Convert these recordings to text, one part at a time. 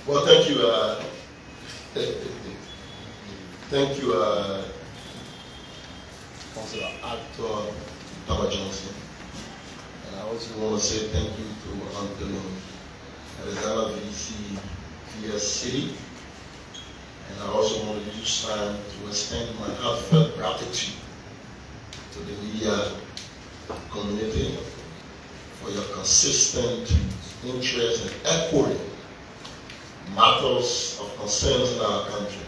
Well, thank you. Thank you, Councilor Actor Thomas Johnson. And I also want to say thank you to Anthony Alexander VC PS City. And I also want to use time to extend my heartfelt gratitude to the media community for your consistent interest in echoing matters of concern in our country.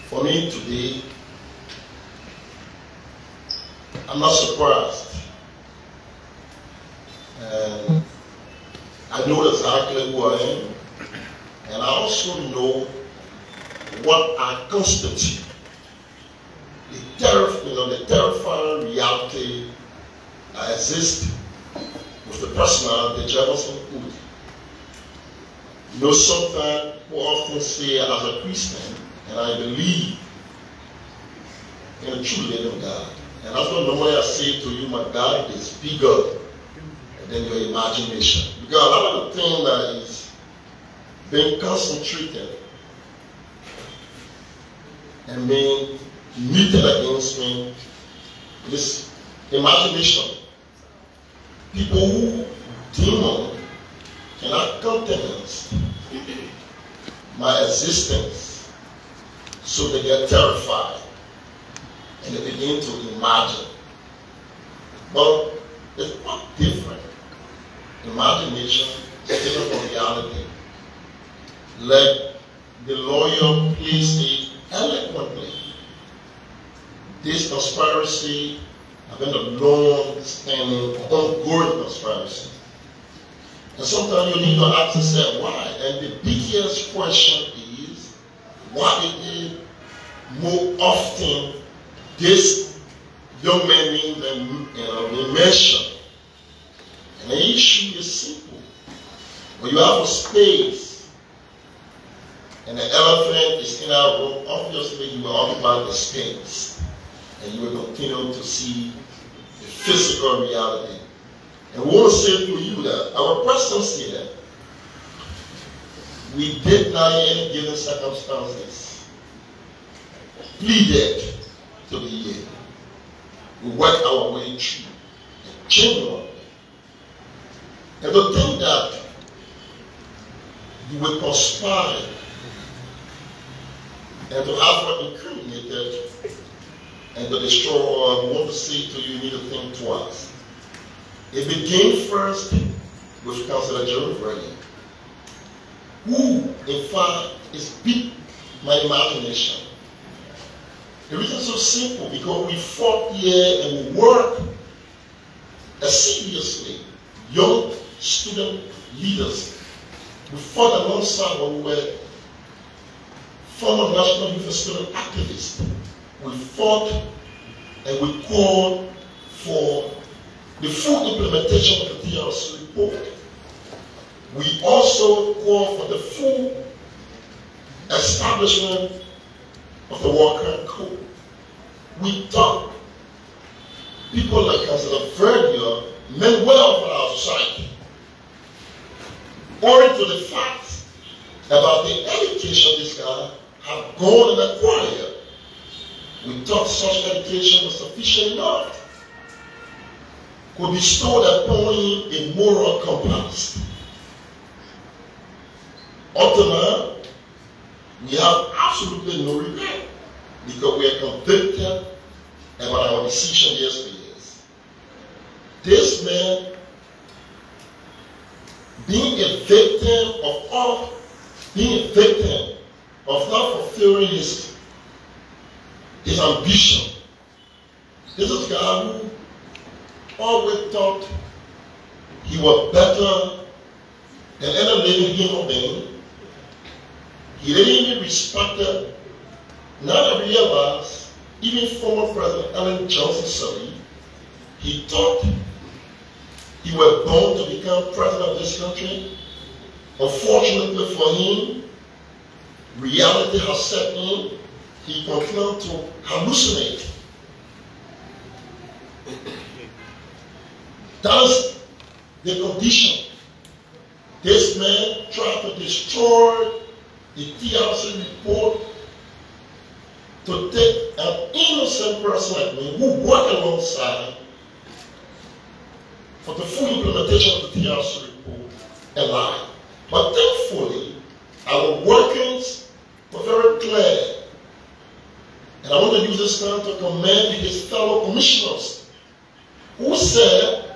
For me today, I'm not surprised. And I know exactly who I am, and I also know what I constitute. The terrifying reality that exists with the personality Jefferson Koijee. You know, sometimes we often say as a Christian, and I believe in a true living God. And that's what normally I say to you, my God is bigger than your imagination. Because a lot of the things that is being concentrated and being meted against me is imagination. People who demon cannot countenance my existence, so they get terrified and they begin to imagine. But it's not different. Imagination is different from reality. Like the lawyer placed it eloquently, this conspiracy has been a long-standing, ongoing conspiracy. And sometimes you need to ask yourself why. And the biggest question is, why is it more often this young man named and mentioned? And the issue is simple. When you have a space and the elephant is in our room, obviously you will occupy the space and you will continue to see the physical reality. And we want to say to you that our presence here, we did not in any given circumstances pleaded to be here. We worked our way through genuinely. And to think that you will conspire and to have what incriminated and to destroy, I want to say to you, you need to think twice. It began first with Councilor Jerome Verdier, who, in fact, is beat my imagination. The reason is so simple, because we fought here and we worked assiduously, young student leaders. We fought alongside when we were former National Youth Student activists. We fought and we called for the full implementation of the TRC report. We also call for the full establishment of the War Crime Code. We thought people like Councilor Verdier meant well for our society, owing to the fact about the education this guy have gone and acquired. We thought such education was sufficient enough, could be bestowed upon him a moral compass. Up to now, we have absolutely no regret because we are convicted about our decision yesterday. This man, being a victim of not fulfilling his ambition. This is a guy who always thought he was better than any living human being. He didn't even respect it. Now I realize, even former President Ellen Johnson Sirleaf, he thought he was born to become president of this country. Unfortunately for him, reality has set in. He continued to hallucinate. That's the condition. This man tried to destroy the TRC report, to take an innocent person like me who worked alongside for the full implementation of the TRC report and lie. But thankfully, our workings were very clear. And I want to use this time to commend his fellow commissioners who said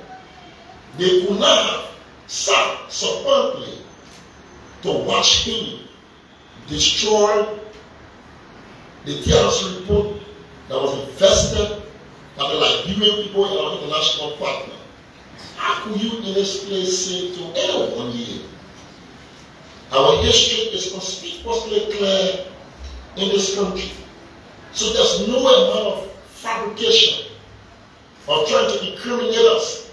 they could not have sat supportly to watch him destroy the TRC report that was invested by the Liberian people and our international partner. How could you in this place say to anyone here? Our history is conspicuously clear in this country. So there's no amount of fabrication or trying to incriminate us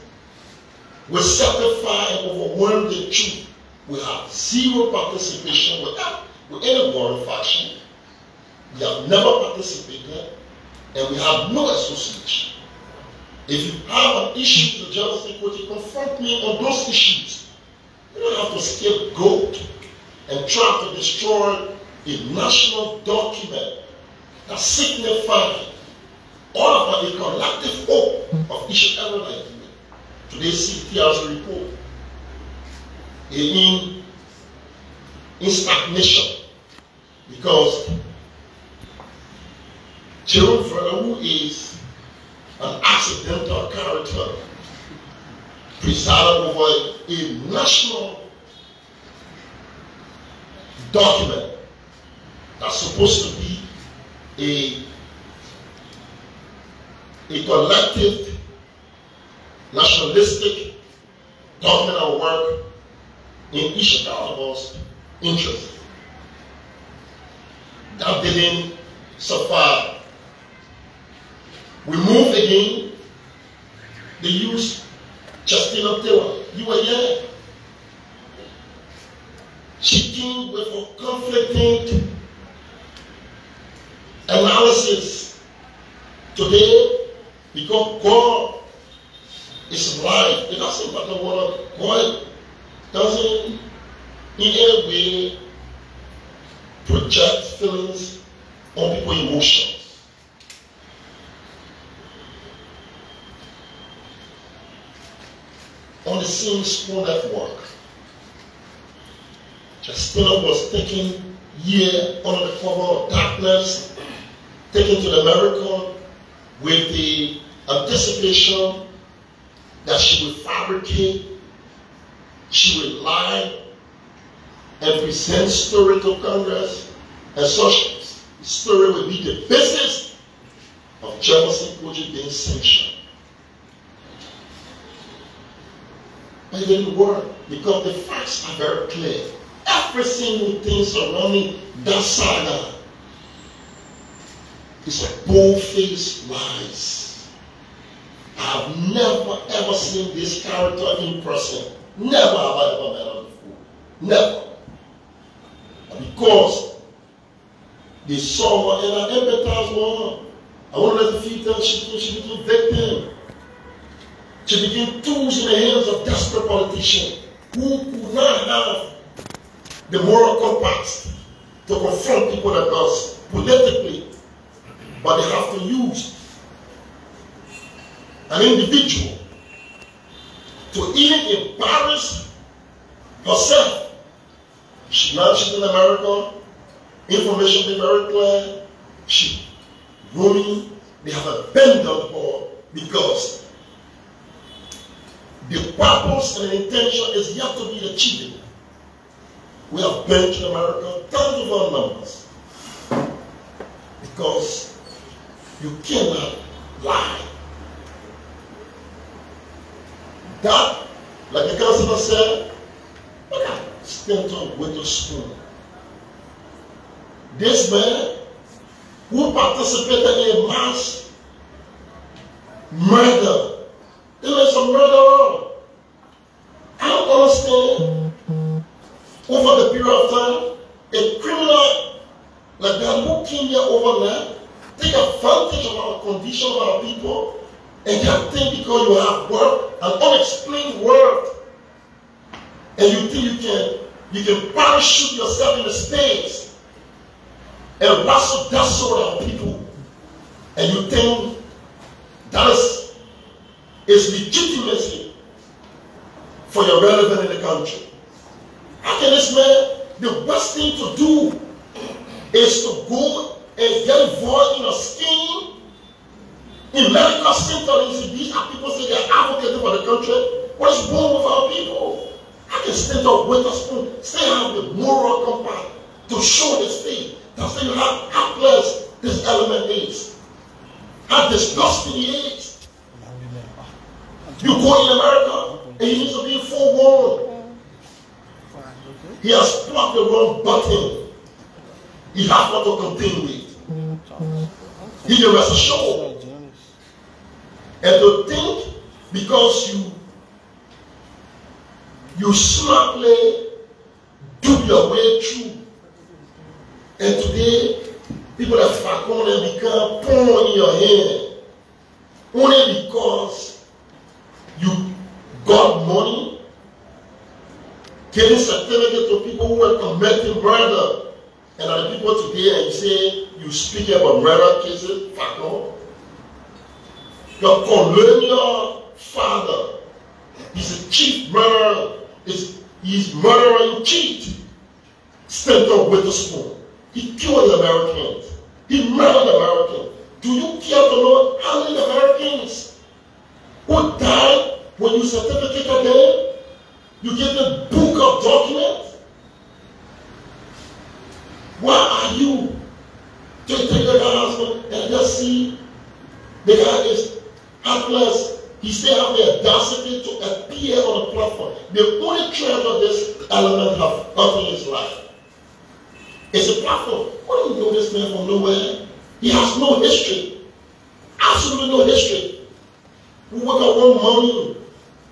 will certify and overwhelm the truth. We have zero participation with any warring faction. We have never participated, and we have no association. If you have an issue with the Jefferson Koijee, confront me on those issues. You don't have to scapegoat and try to destroy a national document that signifies all of the collective hope of each and every Nigerian. Today, CTR's report in stagnation because Jerome Verdier, who is an accidental character, presided over a national document that's supposed to be a collective, nationalistic document of work in each and all of us interest. That didn't survive. We move again. They use Justina Taylor. You were here. She came with a conflicting analysis. Today, because God is life, it doesn't matter what God doesn't in any way project feelings on people's emotions. On the same school network, Justina was taken here under the cover of darkness, taken to the America with the anticipation that she would fabricate, she would lie, and present story to Congress, and such story would be the basis of Jefferson Koijee being sanctioned. But it didn't work because the facts are very clear. Every single thing surrounding that saga is a bold-faced lies. I have never ever seen this character in person. Never have I ever met her before. Never. Because they saw her and I empathize with her. I want to let the feel that she became a victim. She became tools in the hands of desperate politicians who could not have the moral compass to confront people like us politically, but they have to use an individual to even embarrass herself. She's in America, information is very clear, she roaming, they have abandoned her because the purpose and the intention is yet to be achieved. We have been to America, tons of our numbers, because you cannot lie. That, like the councilor said, look at Stanton Witherspoon. This man who participated in mass murder. There was a murderer. I don't understand. Over the period of time, a criminal like that who came here overnight, take advantage of our condition of our people, and you think because you have work, an unexplained work, and you think you can You can parachute yourself into space and wrestle that sort of people. And you think that is legitimacy for your relevance in the country. How can this man, the worst thing to do is to go and get involved in a scheme in medical centers. These are people say they're advocating for the country. What is wrong with our people? How can Stanton Witherspoon still have the moral compass to show his faith? To say how helpless this element is. How disgusting he is. You go in America and you need to be forewarned. He has plucked the wrong button. He has what to continue with. He was a show. And to think because you smartly do your way through. And today, people are Sackor and become pawn in your hand. Only because you got money, giving certificates to people who are committing murder. And are the people today and you say you speak about murder cases, Sackor. Your colonial father, he's a chief murderer, he's murdering cheat. Stanton Witherspoon. He killed the Americans. He murdered Americans. Do you care to know how many Americans who died when you certificated them? You get the book of documents? Why are you to take the guy's husband and just see the guy is helpless? He still has the audacity to appear on the platform. The only treasure this element has gotten in his life is a platform. Why don't you know this man from nowhere? He has no history. Absolutely no history. We wake up one morning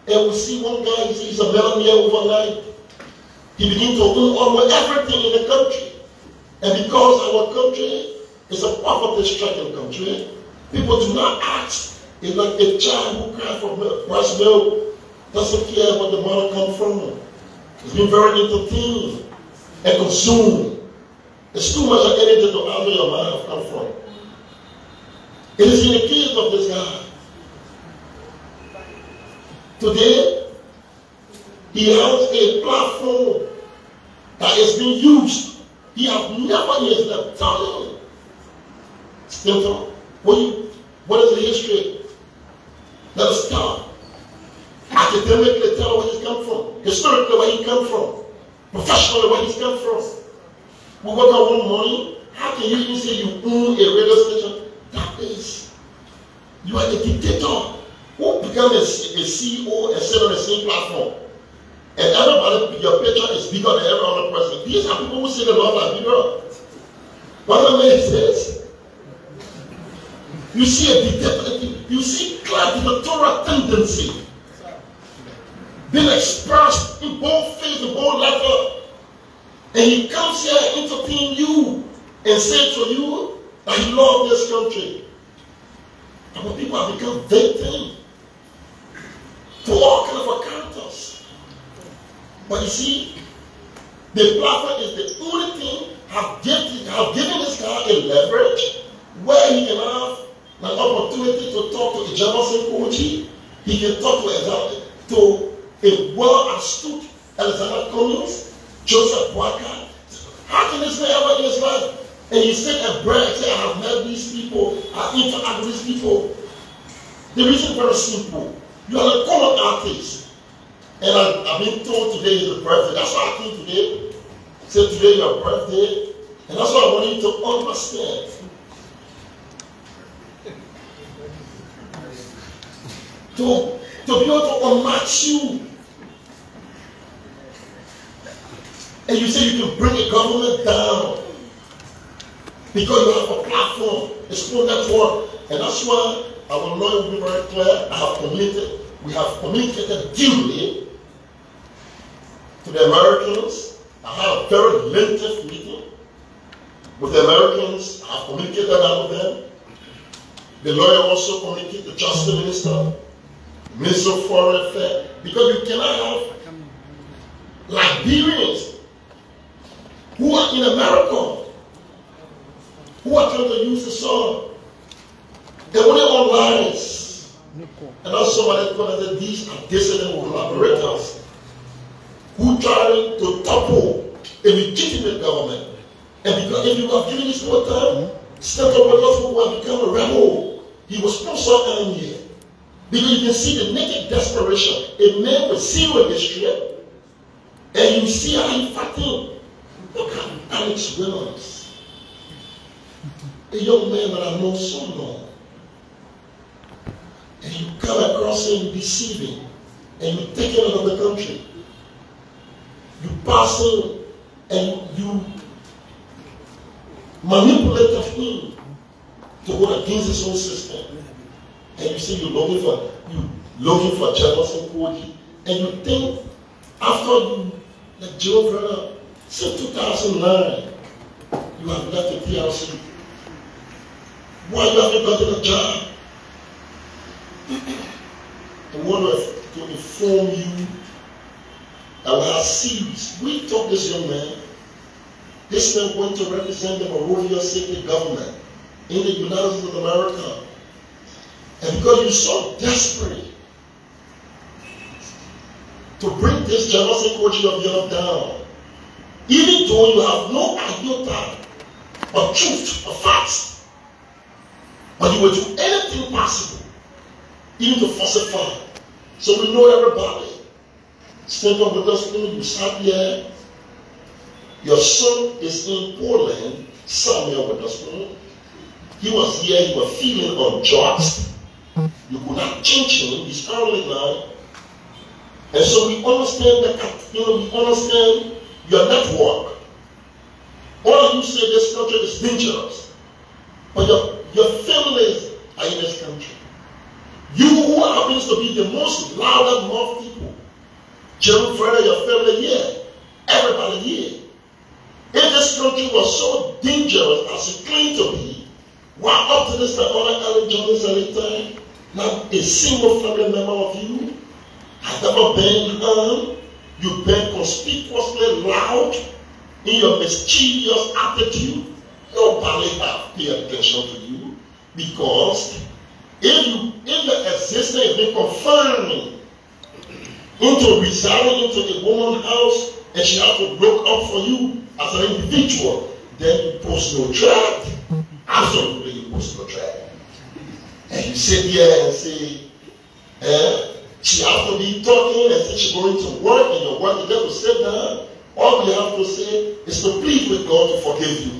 and we see one guy, he's a millionaire overnight. He begins to own almost everything in the country. And because our country is a poverty-stricken country, people do not ask. It's like a child who cries for breast milk, doesn't care where the mother comes from. It's been very entertained and consumed. It's too much of energy to answer your mind come from. It is in the case of this guy. Today, he has a platform that is being used. He has never in his life done it. Stanton, what is the history? Let us start. Academically tell where he's come from. Historically where he come from. Professionally where he's come from. We wake up one morning, how can you even say you own a radio station? That is, you are a dictator who become a CEO and sit on the same platform. And everybody, your picture is bigger than every other person. These are people who say the Lord are bigger. What the man says? You see a dictator, you see clear dictatorial tendency being expressed in both face and both letter. And he comes here and entertain you and say to you that he loves this country. And when people have become victim to all kinds of characters. But you see, the platform is the only thing have given this guy a leverage where he can have an opportunity to talk to Jefferson Koijee. He can talk to a well-astute Alexander Cummings, Joseph Walker. How can this man ever in his life? And he said and brag, say, I have met these people, I interact with these people. The reason is very simple. You are a common artist. And I've been told today is a birthday. That's why I came today. Say today is your birthday. And that's why I want you to understand. To be able to unmatch you. And you say you can bring a government down because you have a platform, a school network. And that's why I will not be very clear. We have communicated duly to the Americans. I had a very lengthy meeting with the Americans. I have communicated that with them. The lawyer also communicated the Justice Minister, Minister of Foreign Affairs, because you cannot have Liberians who are in America, who are trying to use the sword. They were online. And also somebody told us that these are dissident collaborators who try to topple a legitimate government. And because if you have given this more time, Stanton Witherspoon who have become a rebel, he was also angry. Because you can see the naked desperation. A man with zero history, and you see how he fighting. Look at Alex Williams, a young man that I know so long. And you come across him deceiving, and you take him out of the country. You pass him, and you manipulate him to go against his own system. And you say you're looking for Jefferson Koijee, and you think after you, like Jerome Verdier, since 2009, you have left the PRC. Why you haven't gotten a job? I want to inform you that we have series. We took this young man. This man went to represent the Monrovia city government in the United States of America. And because you're so desperate to bring this Jefferson Koijee of yours down, even though you have no iota of truth, of facts, but you will do anything possible, even to falsify. So we know everybody. Stanton Witherspoon, you sat here. Your son is in Portland, Samuel Witherspoon. He was here, he was feeling unjust. You could not change him, he's currently now. And so we understand we understand your network. All of you say this country is dangerous, but your families are in this country. You who happens to be the most loudest mob people, Jerome Verdier, your family here, everybody here. If this country was so dangerous as it claimed to be, why up to this time, all Ellen Johnson at the time, not a single family member of you has ever been harmed. You've been conspicuously loud in your mischievous attitude. Nobody has paid attention to you because if the existence has been confined into residing into a woman's house and she has to look up for you as an individual, then you post no threat. Absolutely, you post no threat. And you sit here and say, she has to be talking and say she's going to work and your work, you have to sit down. All you have to say is to plead with God to forgive you.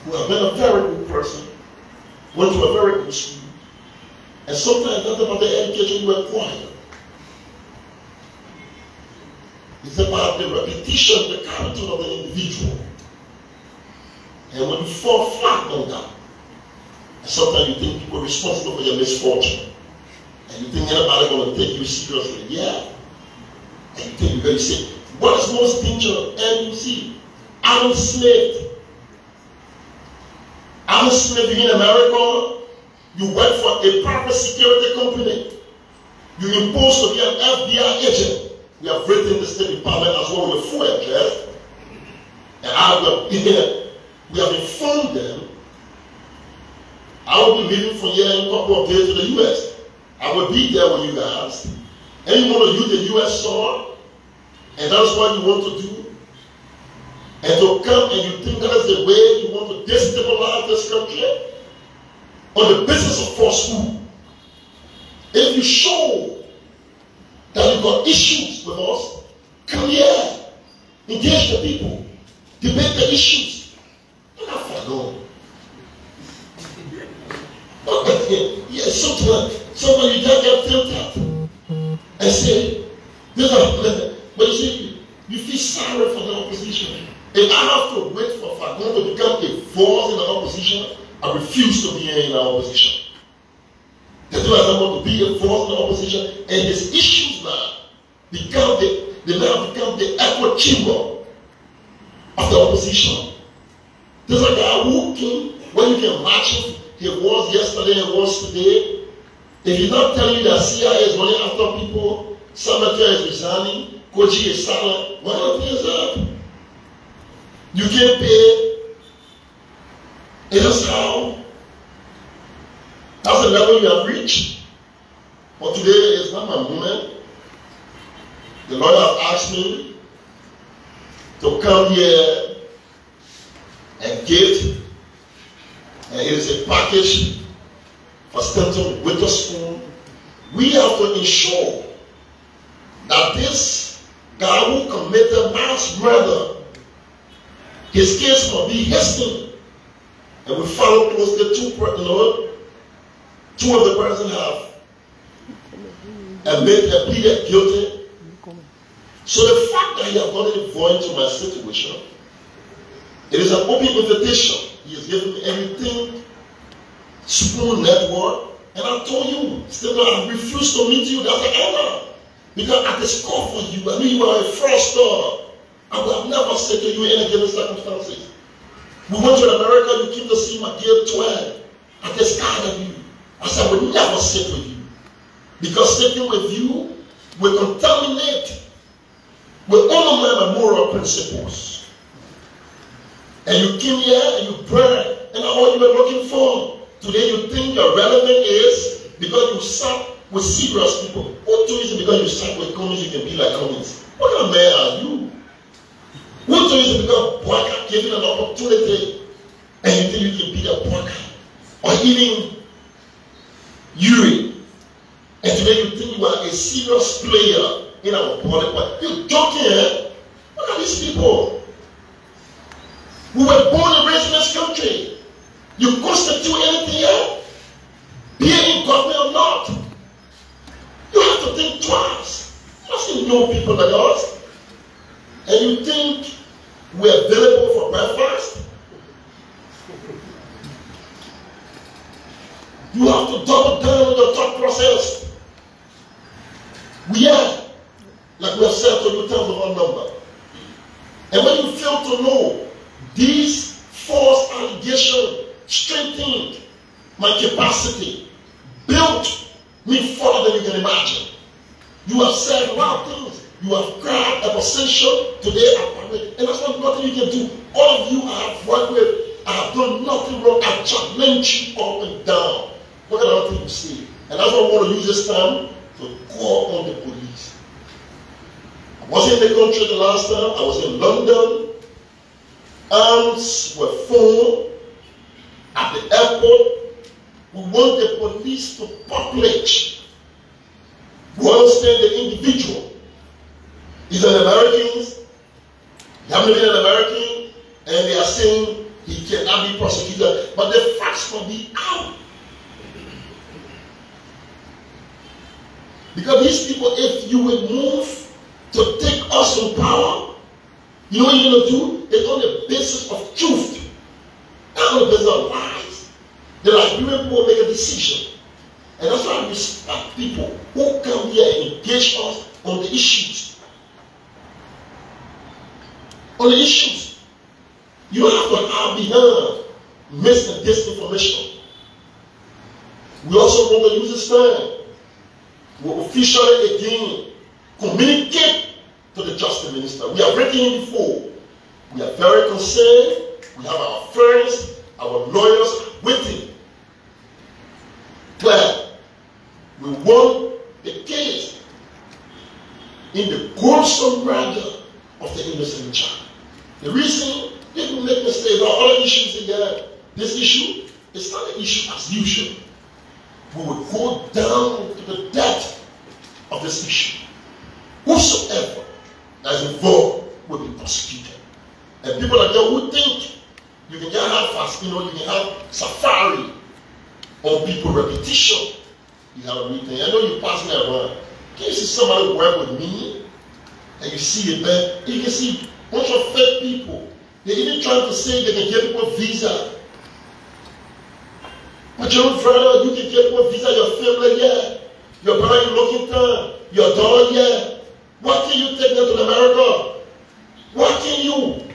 You have been a very good person, went to a very good school, and sometimes not about the education you acquire. It's about the repetition, the character of the individual. And when you fall flat on that, and sometimes you think people are responsible for your misfortune, and you think anybody going to take you seriously. Yeah. And you think you're very sick. What is most dangerous? And you see, Adam Smith. Adam Smith in America, you work for a private security company. You're supposed to be an FBI agent. We have written the State Department as well with a full address. And we have informed them. I will be leaving from here in a couple of days to the U.S. I will be there with you guys. And you want to use the U.S. sword, and that's what you want to do. And to come and you think that is the way you want to destabilize this country on the basis of falsehood. If you show that you've got issues with us, come here, engage the people, debate the issues. Don't have fun, yeah, sometimes you just get filtered and say, but you see, you feel sorry for the opposition. If I have to wait for Fagon to become a force in the opposition, I refuse to be in the opposition. The two of them want to be a force in the opposition, and his issues now become the echo chamber of the opposition. There's a guy who came, when you can imagine, he was yesterday and was today. If he's not telling you that CIA is running after people, Cemetery is resigning, Koijee is silent. Why not pay up? You can't pay. That's how. That's the level you have reached. But today is not my moment. The lawyer has asked me to come here and give, and it is a package for Stanton Witherspoon. We have to ensure that this guy who committed mass murder, his case must be hastened, and we follow closely. Two of the persons have pleaded guilty. So the fact that he has gotten involved into my situation, it is an open invitation. He has given me everything, Supreme Network, and I told you, still I refuse to meet you. That's the honor. Because at the score for you, I mean you are a fraudster. I would have never said to you in any given circumstances. We went to America, you came to see my dear twin. I just scared of you. I said I would never sit with you. Because sitting with you will contaminate, will undermine my moral principles. And you came here and you prayed, and all you were looking for. Today you think your relevant is because you sat with serious people. Who told you because you sat with Cummings you can be like Cummings? What kind of man are you? Who told you because Boyka gave you an opportunity and you think you can be the Boyka? Or even Yuri. And today you think you are a serious player in our politics. You're joking, eh? Look at these people. We were born and raised in this country. You constitute anything here, be it in government or not. You have to think twice. You don't know people like us. And you think we're available for breakfast? You have to double down on your thought process. We are, like we have said to you, times of our number. And when you fail to know these false allegations strengthened my capacity, built me further than you can imagine. You have said a lot of things. You have grabbed a position today at Farbric, and that's not nothing you can do. All of you I have worked with, I have done nothing wrong. I challenge you up and down. Look at the other thing you see. And that's why I want to use this time to call on the police. I wasn't in the country the last time. I was in London. Arms were full. At the airport, we want the police to populate. We understand the individual. These are Americans. They haven't been an American, and they are saying he cannot be prosecuted. But the facts will be out. Because these people, if you will move to take us from power, you know what you're going to do? It's on the basis of truth. Not on the basis of lies. The Liberian people make a decision. And that's why I respect people who come here and engage us on the issues. On the issues. You don't have to hide behind mis and disinformation. We also want to use this time. We officially again communicate to the Justice Minister. We have written him before. We are very concerned. We have our friends, our lawyers waiting. Clear. We want the case in the gruesome murder of the innocent child. The reason people make mistakes about other issues again, this issue is not an issue as usual. We will go down to the depth of this issue. Whosoever that is involved will be prosecuted. And people like that who think you can have fast, you can have safari on people's repetition. You have everything. I know you pass me around. Can you see somebody work with me? And you see it, man. You can see a bunch of fake people. They're even trying to say they can get people visa. But Jerome Verdier, you can get people visa, your family, yeah. Your brother in Lockington, your daughter, yeah. Why can you take them to America? Why can you?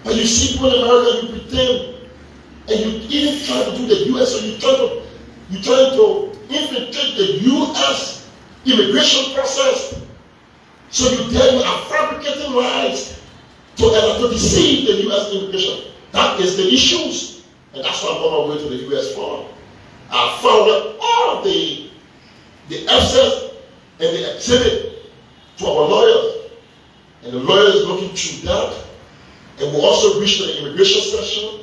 But you see people in America, you pretend, and you even try to do the U.S., or you try to infiltrate the U.S. immigration process. So you are fabricating lies to deceive the U.S. immigration. That is the issues. And that's why I'm on my way to the U.S. for. I found out all of the access and the exhibit to our lawyers. And the lawyer is looking through that. And we also reached the immigration section.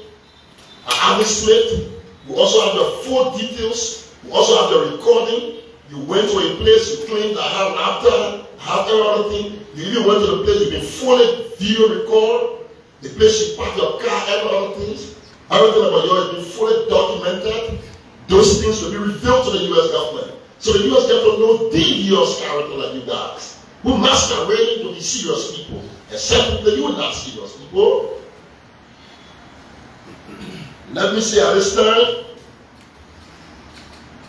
I have it slipped. We also have the full details. We also have the recording. You went to a place, you claimed I have everything. You even went to the place, you've been fully video record. The place you park your car, every other things. Everything about yours has been fully documented. Those things will be revealed to the U.S. government. So the U.S. government knows the U.S. character like you guys, who masquerading to be serious people, except that you are not serious people. Let me say at this time,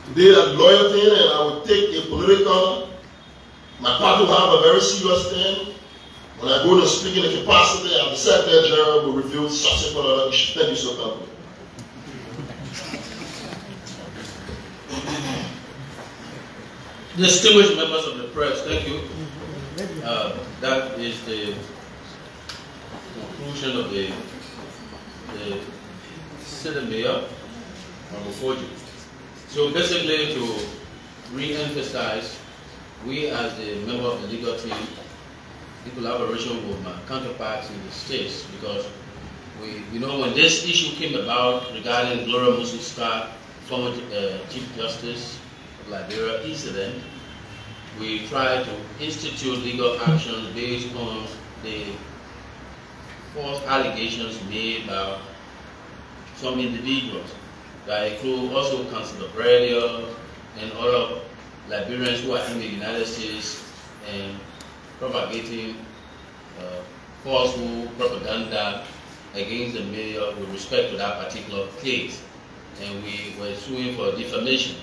today that lawyer thing, and I will take a political, my party will have a very serious thing. When I go to speak in the capacity, and the Secretary General will reveal subsequent other issues. Thank you so much. Distinguished members of the press, thank you. That is the conclusion of the Senate Mayor before you. So basically, to re-emphasize, we as the member of the legal team, in collaboration with my counterparts in the states, because we know when this issue came about regarding Gloria Musu Scott, former Chief Justice of Liberia incident, we tried to institute legal actions based on the false allegations made by some individuals that include also Councilor Verdier and other Liberians who are in the United States and propagating falsehood propaganda against the mayor with respect to that particular case. And we were suing for defamation.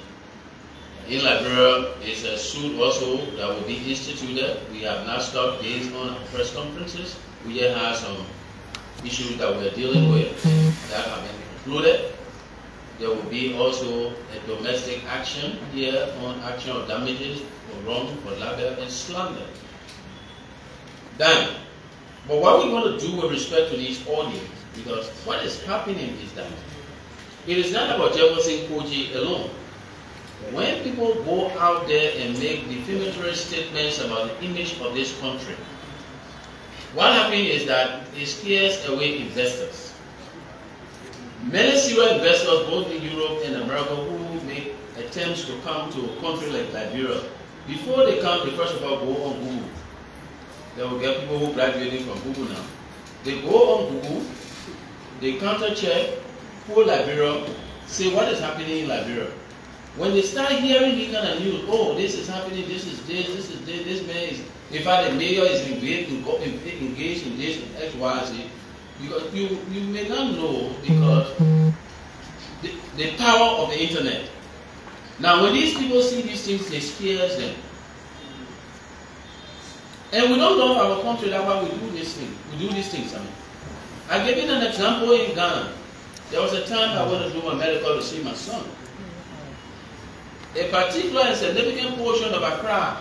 In Liberia, it's a suit also that will be instituted. We have not stopped based on our press conferences. We just have some issues that we're dealing with that have been concluded. There will be also a domestic action here on action of damages for wrong, for libel, and slander. Then, but what we want to do with respect to this audience, because what is happening is that it is not about Jefferson Koijee alone. When people go out there and make defamatory statements about the image of this country, what happens is that it scares away investors. Many serious investors, both in Europe and America, who make attempts to come to a country like Liberia, before they come, they first of all go on Google. They will get people who graduating from Google now. They go on Google, they counter check, who Liberia, say what is happening in Liberia. When they start hearing this kind of news, oh, this is happening, this is this man is, in fact, the mayor is engaged in this, X, Y, and Z. Because you may not know, because the power of the internet. Now, when these people see these things, it scares them. And we don't love our country, that's why we do this thing. We do these things. I give you an example in Ghana. There was a time I went to do my medical to see my son. A particular and significant portion of Accra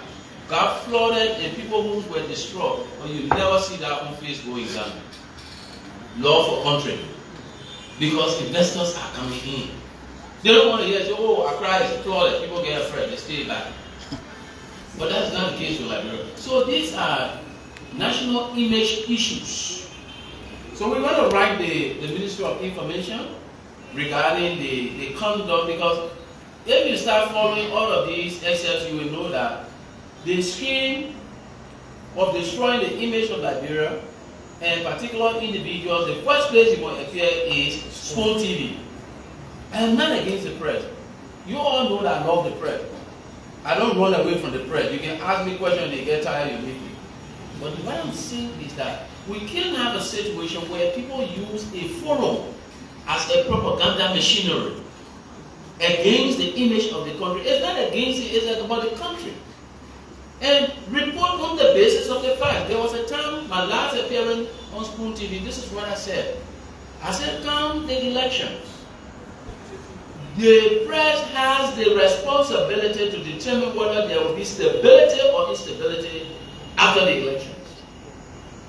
got flooded and people who were destroyed. And you never see that on face going down. Law for country. Because investors are coming in. They don't want to hear, oh, Accra is flooded. People get afraid, they stay back. But that's not the case with Liberia. So these are national image issues. So we want to write the Ministry of Information regarding the conduct, because if you start following all of these excerpts, you will know that the scheme of destroying the image of Liberia and particular individuals, the first place you want to appear is Spoon TV. I am not against the press. You all know that I love the press. I don't run away from the press. You can ask me questions, they get tired, you leave me. But what I'm saying is that we can have a situation where people use a forum as a propaganda machinery against the image of the country. It's not against it, it's about the country. And report on the basis of the fact. There was a time, my last appearance on Spoon TV, this is what I said. I said, come the elections, the press has the responsibility to determine whether there will be stability or instability after the elections.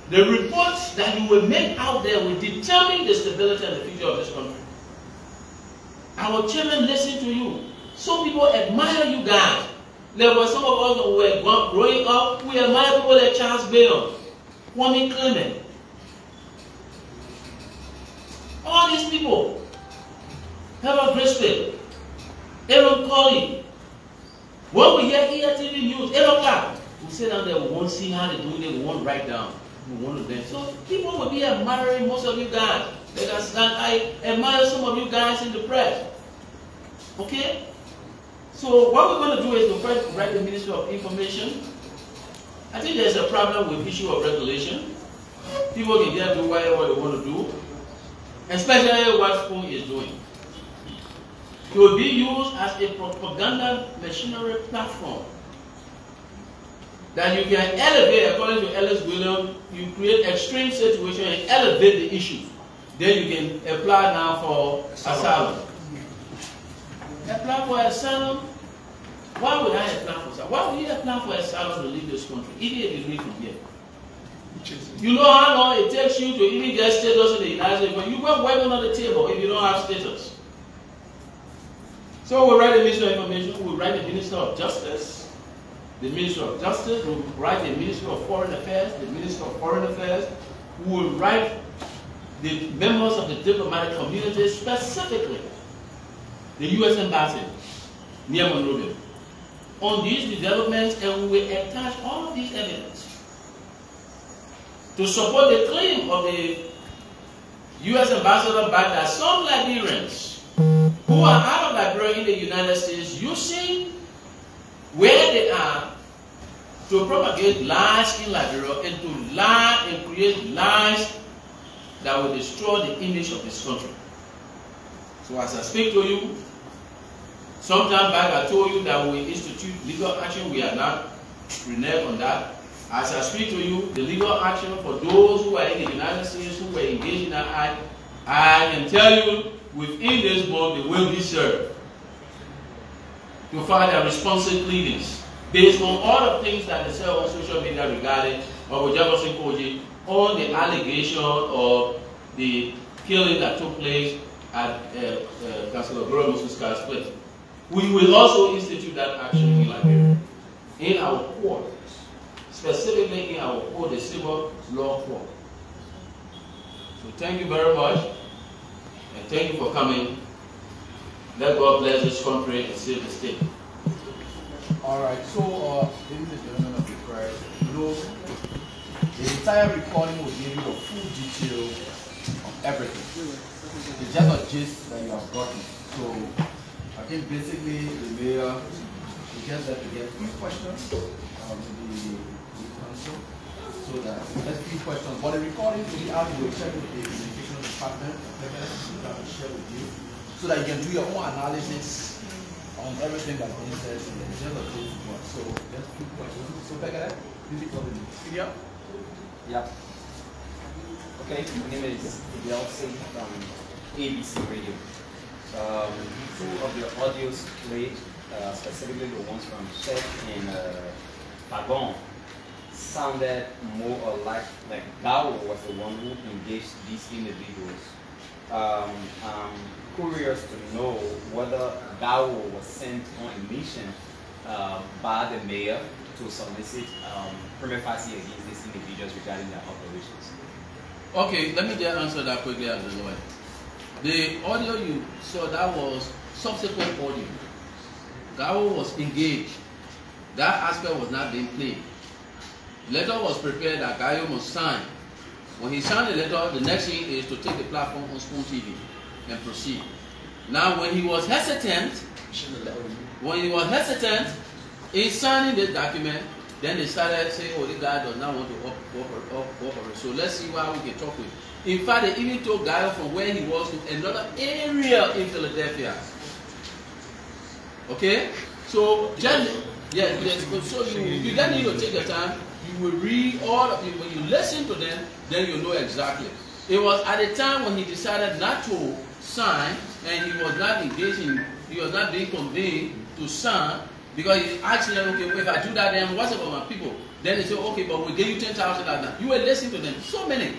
The reports that you will make out there will determine the stability and the future of this country. Our children listen to you. Some people admire you guys. There were some of us who were growing up, we admire people like Charles Bayon, Kwame Clement. All these people. Herbert Grisfield, Aaron Colley. When we hear ERTV news, 8 o'clock, we sit down there, we won't see how they're doing it, we won't write down. We want to dance. So people will be admiring most of you guys. I admire some of you guys in the press. Okay? So what we're going to do is to first write the Ministry of Information. I think there's a problem with issue of regulation. People can just do whatever they want to do, especially what Spoon is doing. It will be used as a propaganda machinery platform that you can elevate, according to Ellis Williams, you create extreme situation and elevate the issues. Then you can apply now for asylum. Apply for asylum? Why would I apply for asylum? Why would you apply for asylum to leave this country, even if you leave from here? You know how long it takes you to even get status in the United States, but you won't work on the table if you don't have status. So we'll write the Ministry of Information, we'll write the Minister of Justice. The Minister of Justice will write the Minister of Foreign Affairs, the Minister of Foreign Affairs will write the members of the diplomatic community, specifically the U.S. Embassy near Monrovia, on these developments, and we will attach all of these evidence to support the claim of the U.S. Ambassador back that some Liberians who are out of Liberia in the United States using where they are to propagate lies in Liberia and to lie and create lies that will destroy the image of this country. So as I speak to you, sometime back I told you that we institute legal action. We are not reneged on that. As I speak to you, the legal action for those who are in the United States who were engaged in that act, I can tell you within this month they will be served to file their responsive pleadings based on all the things that they say on social media regarding Jefferson Koijee on the allegation of the killing that took place at Councilor Gloria Musu Scott's place. We will also institute that action in Liberia, in our court, specifically in our court, the civil law court. So thank you very much, and thank you for coming. Let God bless this country and save the state. Alright, so ladies and gentlemen of the press, you know, the entire recording will give you the full detail of everything. It's just a gist that you have gotten. So I think basically the mayor we just have to get 3 questions to the council. So that that's 3 questions. But the recording will be out, you will check with the communication department that will share with you, so that you can do your own analysis on everything that's being said in the agenda. So just 2 questions. So Peggy, please call the video. Yeah. Okay, my name is Yeltsin from ABC Radio. 2 of the audios played, specifically the ones from Sheikh and Farbric, sounded more or like Gao was the one who engaged these individuals. I'm curious to know whether Gao was sent on a mission by the mayor to solicit prima facie against these individuals regarding their operations. Okay, let me just answer that quickly as a lawyer. The audio you saw, that was subsequent audio. Gao was engaged. That aspect was not being played. Letter was prepared that Gao must sign. When he signed the letter, the next thing is to take the platform on Spoon TV and proceed. Now, when he was hesitant in signing this document, then they started saying, oh, this guy does not want to cooperate. So let's see how we can talk with him. In fact, they even took Gao from where he was to another area in Philadelphia. Okay? So, just, yes, so you don't need to take your time. You will read all of it. When you listen to them, then you know exactly. It was at the time when he decided not to sign, and he was not engaging, he was not being convened to sign, Because he asked them, okay, if I do that, then what's about my people? Then they say, okay, but we'll give you 10,000 like that. You were listening to them, so many.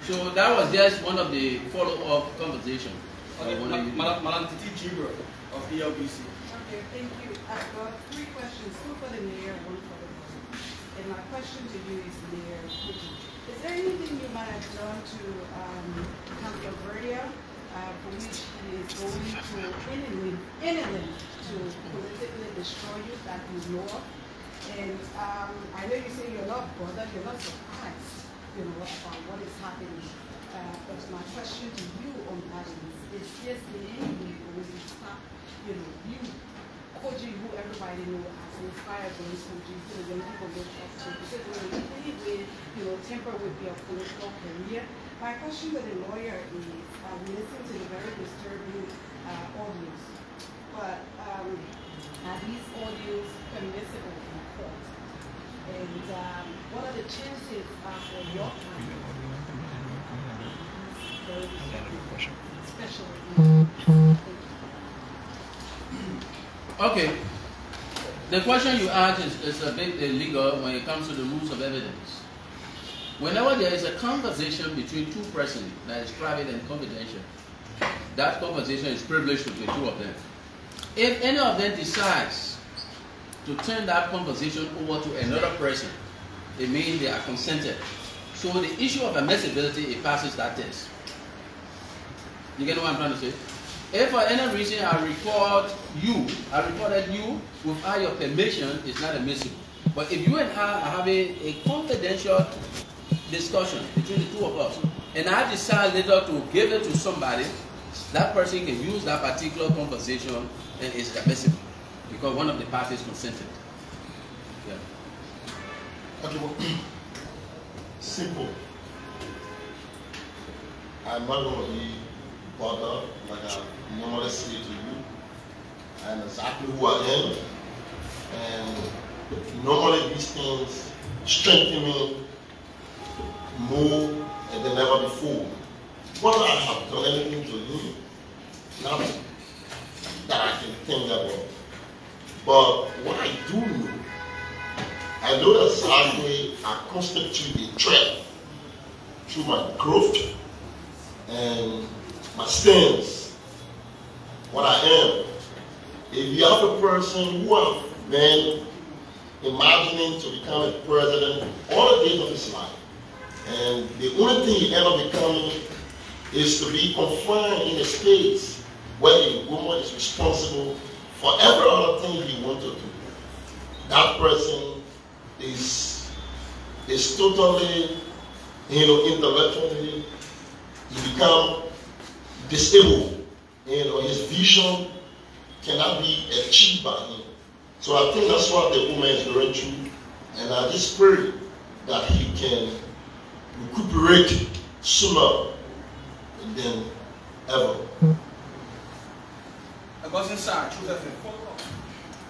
So that was just one of the follow-up conversations. Okay, Madam Titi Jibra of ELBC. Okay, thank you. I've got 3 questions, 2 for the mayor, 1 for the board. And my question to you is, Mayor Koijee, is there anything you might have done to Councilor Verdier, for which he is going to innocently to politically destroy you that you know of? And I know you say you're not bothered, you're not surprised, you know, about what is happening. But my question to you on that is this in any way going to stop, you know, you, Koijee, who everybody knows as inspired by Koijee, so when people look up to, because it will in any way, you know, temper with your political career. My question to the lawyer is, we listened to the very disturbing audios, but are these audios permissible in court? And what are the chances for your client? Okay. The question you asked is a bit illegal when it comes to the rules of evidence. Whenever there is a conversation between 2 persons that is private and confidential, that conversation is privileged between 2 of them. If any of them decides to turn that conversation over to another person, it means they are consented. So the issue of admissibility, it passes that test. You get what I'm trying to say? If for any reason I recorded you without your permission, it's not admissible. But if you and I are having a confidential discussion between the 2 of us, and I decide later to give it to somebody, that person can use that particular conversation and it's admissible because one of the parties consented. Yeah. Okay, well, simple. I'm not going to be bothered like I normally say to you. I know exactly who I am, and normally these things strengthen me more than ever before. Whether I have done anything to you, nothing that I can think about. But what I do know, I know exactly I constitute a threat through my growth and my stance, what I am. If you have a person who has been imagining to become a president all the days of his life, and the only thing he ever becoming is to be confined in a space where a woman is responsible for every other thing he wants to do. That person is totally, intellectually, he become disabled. His vision cannot be achieved by him. So I think that's what the woman is going through, and I just pray that he can recuperate sooner than ever.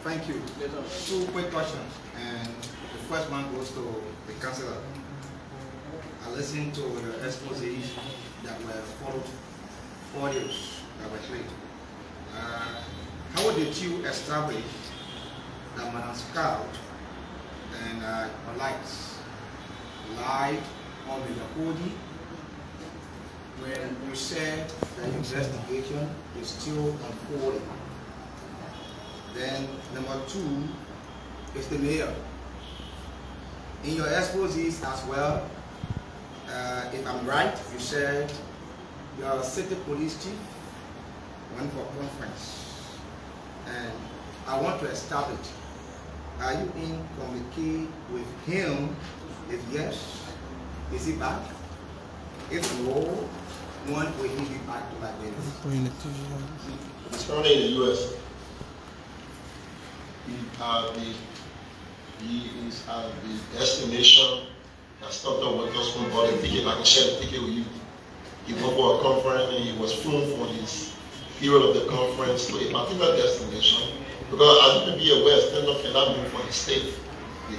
Thank you. 2 quick questions, and the first one goes to the councillor. I listened to the exposés that were followed, audios that were played. How did you establish that Madam Scott and Lights lied on the Koijee when you said that the investigation is still unfolding? Then number 2 is the mayor. In your exposés as well, if I'm right, you said your city police chief went for a conference. And I want to establish, are you in communication with him? If yes, is he back? If no, when will he be back to Liberia? He's currently in the U.S. He is at the destination that Stanton Witherspoon bought a ticket. I can share the ticket with you. He went for a conference and he was flown for this period of the conference to a particular destination. Because as you may be aware, Stanton cannot move from his state.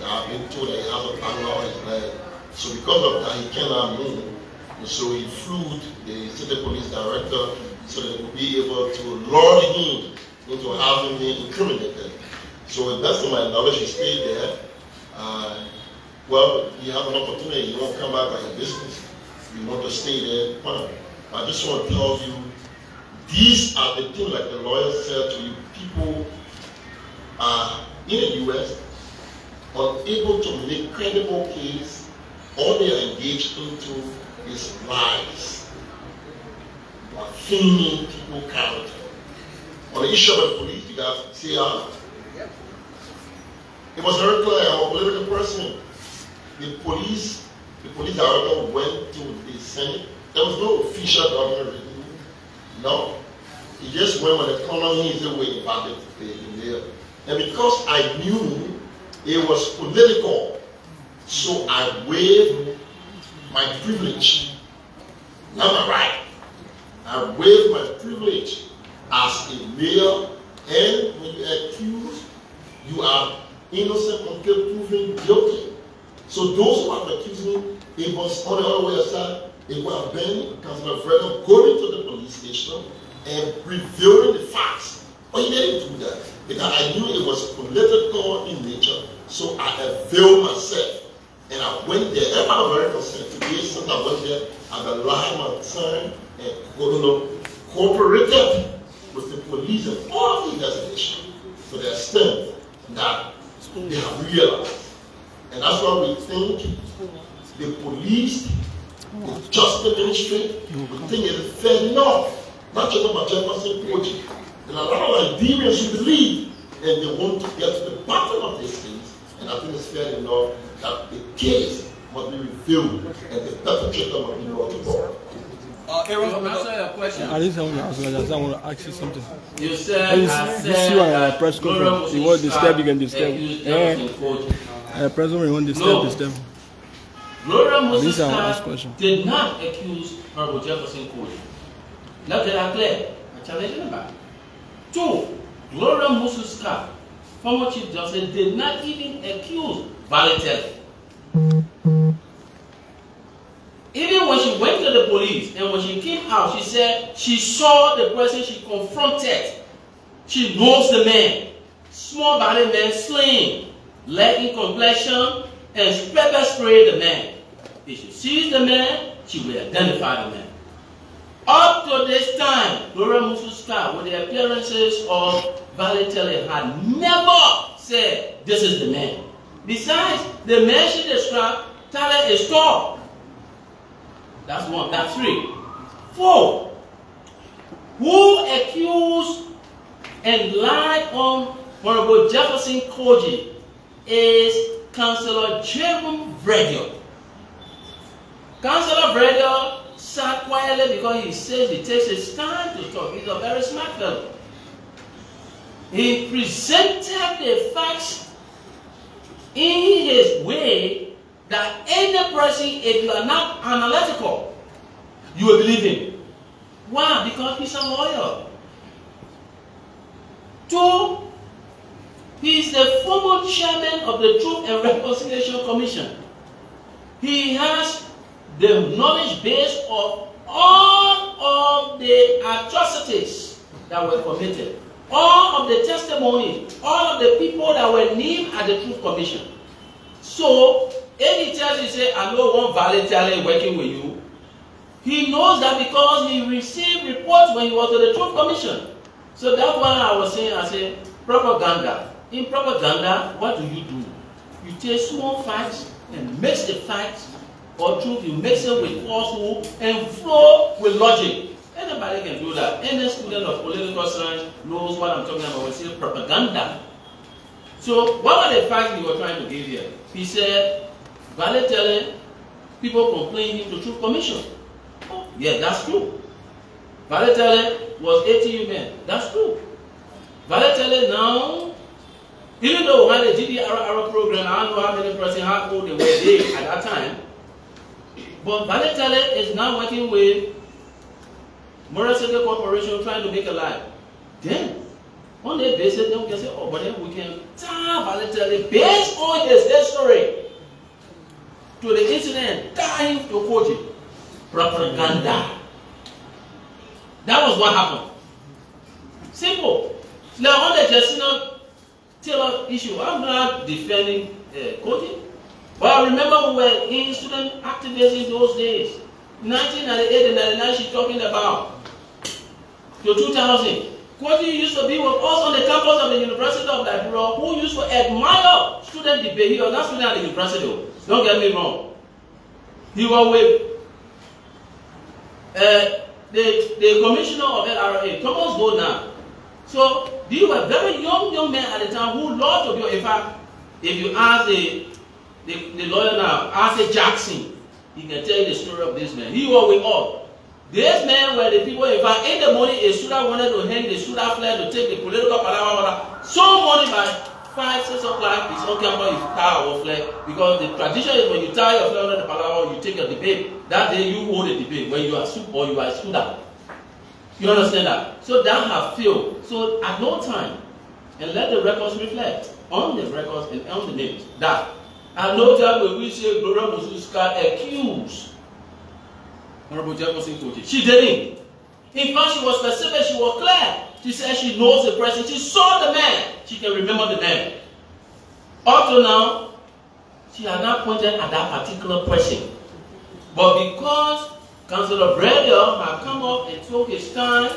I've been told that he has a tangle on his leg. So because of that, he cannot move. And so he flew the city police director so that he would be able to lure him into having me incriminated. So that's to my knowledge, he stayed there. Well, you have an opportunity, you won't come back by your business. You want to stay there, fine. I just want to tell you, these are the things like the lawyer said to you. People are in the U.S. unable to make credible case. All they are engaged into is lies. They are filming people's character. On the issue of the police, you guys see how it was very clear. I'm a political person. The police director went to the Senate. There was no official government review. No. He just went when the colonel he said, wait, about the mayor. And because I knew it was political, so I waived my privilege. Not my right. I waived my privilege as a mayor, and when you accuse, you are innocent until proven guilty. So those who are accusing, it was on the other way side, it would have been Councilor Verdier going to the police station and revealing the facts. But he didn't do that because I knew it was political in nature, so I availed myself. And I went there. Everybody very concerned. Today, since I went there, I've allowed my time and cooperated with the police and all the investigation to the extent that they have realized. And that's why we think the police, the justice ministry, we think it is fair enough. Not just about Jefferson Koijee. And a lot of Liberians who believe and they want to get to the bottom of these things. And I think it's fair enough that the case must be reviewed and the perpetrator must be brought to board. Aaron, answer your question. I didn't want to ask you something. You said, you see what press conference, you want to disturb, you can disturb. Yeah. President, you want to disturb. Gloria Musu Scott did not accuse Honorable Jefferson Koijee. Let that clear. I challenge him back. 2. Gloria Musu Scott, former Chief Justice, did not even accuse Verdier. Even when she went to the police and when she came out, she said she saw the person she confronted. She knows the man. Small body man, slim, leg in complexion, and pepper spray the man. If she sees the man, she will identify the man. Up to this time, Gloria Musu Scott, with the appearances of Verdier, had never said, this is the man. Besides, the man she described, Tyler is tall. That's 1. That's 3. 4. Who accused and lied on Honorable Jefferson Koijee is Councilor Jerome Verdier. Councilor Verdier sat quietly because he says he takes his time to talk. He's a very smart fellow. He presented the facts in his way that any person, if you are not analytical, you will believe him. Why? Because he's a lawyer. 2, he is the former chairman of the Truth and Reconciliation Commission. He has the knowledge base of all of the atrocities that were committed, all of the testimonies, all of the people that were named at the Truth Commission. So, if he tells you, say, I know one Verdier working with you, he knows that because he received reports when he was at the Truth Commission. So that's why I was saying, I said, propaganda. In propaganda, what do? You take small facts and mix the facts or truth, you mix it with falsehood and flow with logic. Anybody can do that. Any student of political science knows what I'm talking about when I say propaganda. So what are the facts you were trying to give here? He said, Verdier, people complaining to Truth Commission. Oh, yeah, that's true. Verdier was ATU man. That's true. Verdier now, even though we had a GDR program, I don't know how many persons how old they were there at that time. But Verdier is now working with Monrovia Corporation trying to make a lie. Then, on their basis, they can say, oh, but then we can tie Verdier based on his history to the incident, tie him to Koijee. Propaganda. That was what happened. Simple. Now on the Jefferson Cllr issue, I'm not defending Koijee, but I remember we were in student activists in those days. 1998 and 99, she's talking about to 2000. Koijee used to be with us on the campus of the University of Liberia, who used to admire student debate. He was not student at the university, don't get me wrong. He was with the commissioner of eVrdier, Thomas Goldner. So these were very young men at the time who loved to be. In fact, if you ask the lawyer now, ask Jackson, he can tell you the story of this man. He was with us. These men were the people. In fact, in the morning, a student wanted to hang the student flag to take the political power. So morning by 5, 6 o'clock, it's on campus, you tie our flag, because the tradition is when you tie your flag under the power, you take a debate. That day you hold a debate when you are or you are a student. You understand that? So that have failed. So at no time, and let the records reflect on the records and on the names that at no time when we say Gloria Musu Scott accused Honorable Jefferson Koijee. She didn't. In fact, she was specific, she was clear. She said she knows the president, she saw the man, she can remember the man. Up to now, she has not pointed at that particular person. But because Councillor Verdier had come up and took his time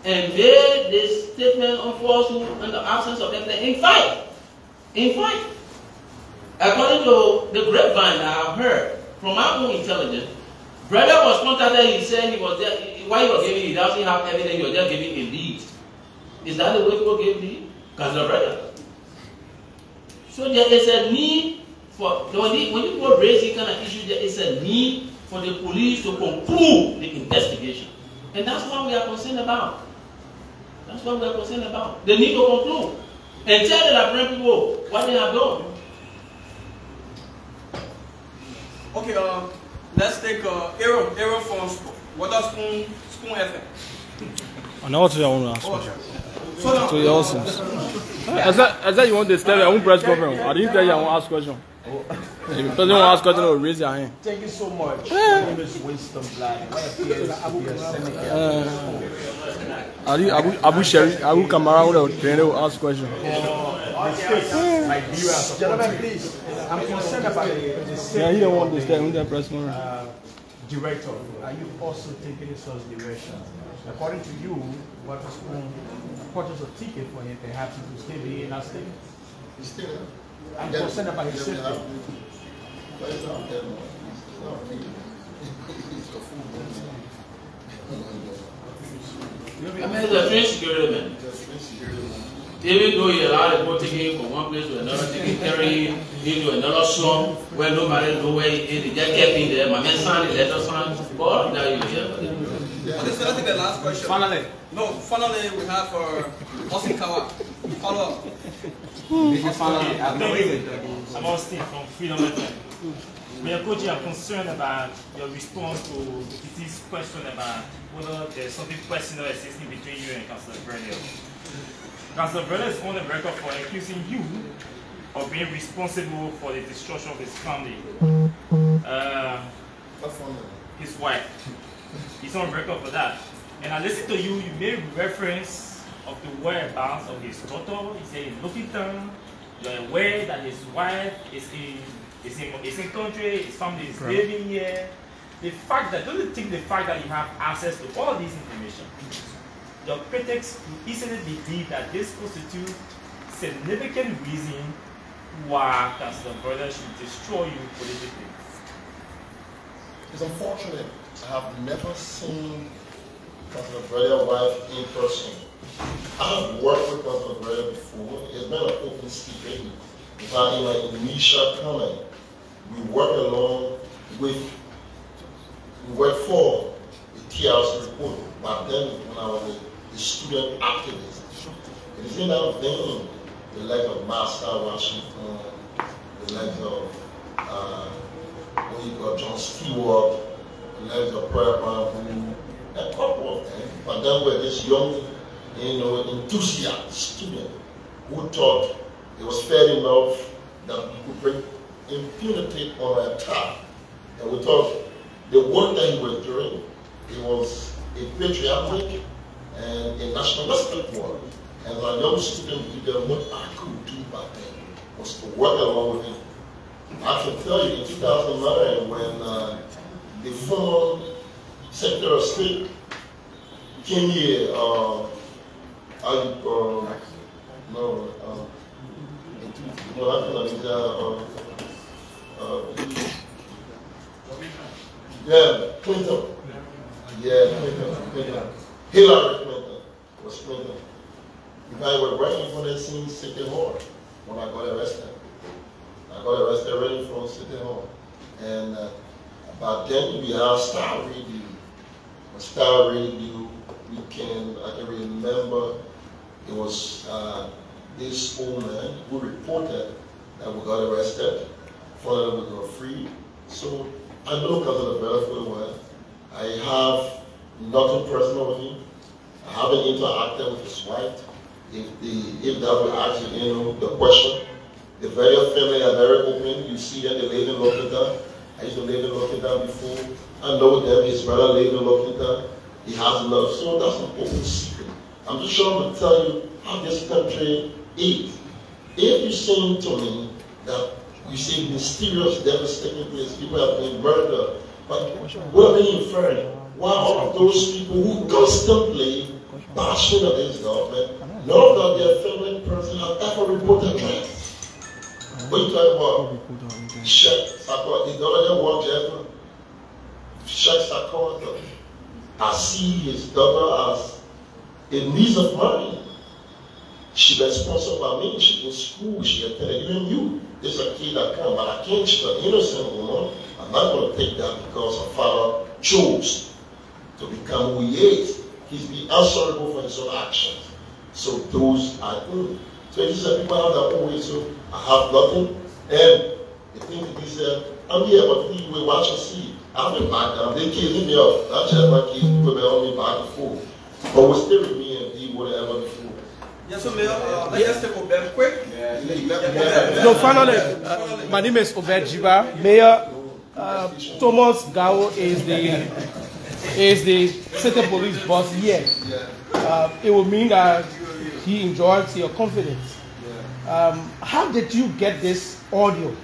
and made this statement on falsehood in the absence of evidence, in fact, according to the grapevine that I've heard from our own intelligence, Verdier was contacted, he said he was there, why he was giving, he doesn't have evidence, he was just giving a lead. Is that the way people give lead? Councillor Verdier. So there is a need for, when people raise this kind of issue, there is a need for the police to conclude the investigation. And that's what we are concerned about. That's what we are concerned about. They need to conclude. And tell the Liberian people what they have done. Okay, let's take Aaron from Waterspoon FM. And also I want to ask question. So you also. As that you want to tell your own press conference. I didn't tell you I want to ask question. If you don't want to ask question, or raise your hand. Thank you so much. My name is Winston Black. What appears to be a senator. Abu Sherry, Abu Kamara will ask question. Gentlemen, please. I'm concerned about the safety. Yeah, he don't want to stay on that press conference. Director, are you also taking such direction? According to you, what was purchase a ticket for him, perhaps he could still be in our state? I'm concerned about his safety. I mean, the train security man. Even though you allow the boat taking from one place to another, taking carrying into another slum where nobody knows where it is, they just kept in there. My man signed the letter, but now you're here. Okay, so let's take the last question. Finally, we have Austin Kawa. Follow up. I'm Austin from Freedom FM. Mayor Koijee, I'm concerned about your response to this question about whether there's something personal existing between you and Councillor Verdier. Councillor Verdier is on the record for accusing you of being responsible for the destruction of his family. His wife. He's on record for that. And I listened to you, you made reference of the whereabouts of his daughter. He said in Lookington, you're aware that his wife is in country, his family is living here. The fact that, don't you think the fact that you have access to all this information, your critics easily believe that this constitutes significant reason why Councillor Verdier should destroy you politically? It's unfortunate. I have never seen Councillor Verdier's wife in person. I have worked with Councillor Verdier before. It's been an open secret. In my initial comment, we work for the TRC report, but then when I was the student activist. It is in that vein, the likes of Master Washington, the likes of John Stewart, the likes of Prayer Bamboo, a couple of them. But then we're this young, enthusiast student who thought it was fair enough that we could bring impunity on our attack. And we thought the work that he was doing, it was a patriotic and a nationalistic work. And as a young student leader, what I could do back then was to work along with him. I can tell you in 2009 when the former Secretary of State came here, Clinton. Yeah, Clinton. Hillary Clinton was Clinton. If I were right in front of the scene, City Hall when I got arrested. I got arrested right in front of City Hall. And but then we have Star Radio. Star Radio, I can remember it was this old man who reported that we got arrested, found out we were free. So I know because of the benefit where I have nothing personal with him. I haven't interacted with his wife. If that will ask you the question, the Verdier family are very open. You see that they live in Lokita. I used to live in Lokita before. I know them. His brother lived in Lokita. He has love. So that's an open secret. I'm just trying to tell you how this country is. If you say to me that you see mysterious deaths taking place, people have been murdered, but what are they inferring? Why all of those people who constantly bashing against government, none of their family person have ever reported crime? What are you talking about? Sheikh, Sackor, he don't want Jefferson. Sheikh Sackor, I see his daughter as a niece of mine. She was sponsored by me, she in school, she attended even you. There's a kid that come, but I can't, she's an innocent woman. I'm not going to take that because her father chose to become who he is. He's been answerable for his own actions. So those are good. So he said people have their own way, so I have nothing. And the thing is, I'm here, but you will watch and see. I've been back down. They killed me off. Not just my kids, people that on me back and forth. But we're still with me and be whatever before. Yes, so Mayor, let's take Obed quick. So finally, my name is Obed Jiba. Mayor Thomas Gao is the city police boss here. It will mean that he enjoys your confidence. How did you get this audio?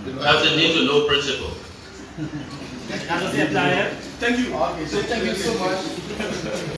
That's a need to know principle. Thank you. Okay, so thank you so much.